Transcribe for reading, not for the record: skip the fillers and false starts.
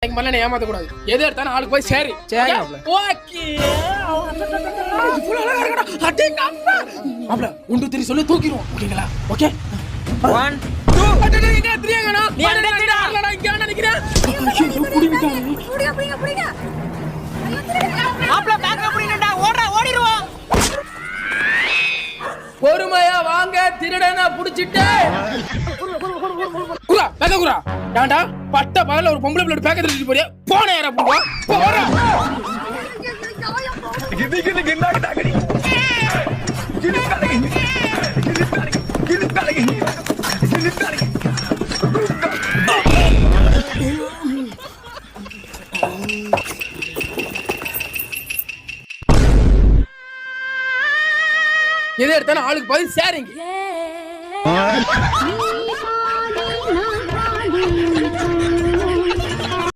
ஏமாத்த கூடாது. எது எடுத்தாலும் ஆளுக்கு போய் சரி. ஓகே. அப்பல 1 2 3 சொல்லி தூக்கிடுவோம். ஓகேங்களா? ஓகே. 1 2 எங்க தெரியாங்கனா? நீ என்ன தேடா? இங்க நினைக்கிறேன். புடிங்க. அப்பல பேக் அப்படினடா ஓடிடுவோம். பொறுமையா வாங்க, திருடனா புடிச்சிட்டு. குரா, பேக்க குரா. டாண்டா பட்ட பகல்ல ஒரு பொம்பளை பிள்ளை பேக்க திருடிட்டு போறியா? போன யாரா புடுவா? போறா. எது எடுத்தாலும் ஆளுக்கு பதில் சேரிங்க.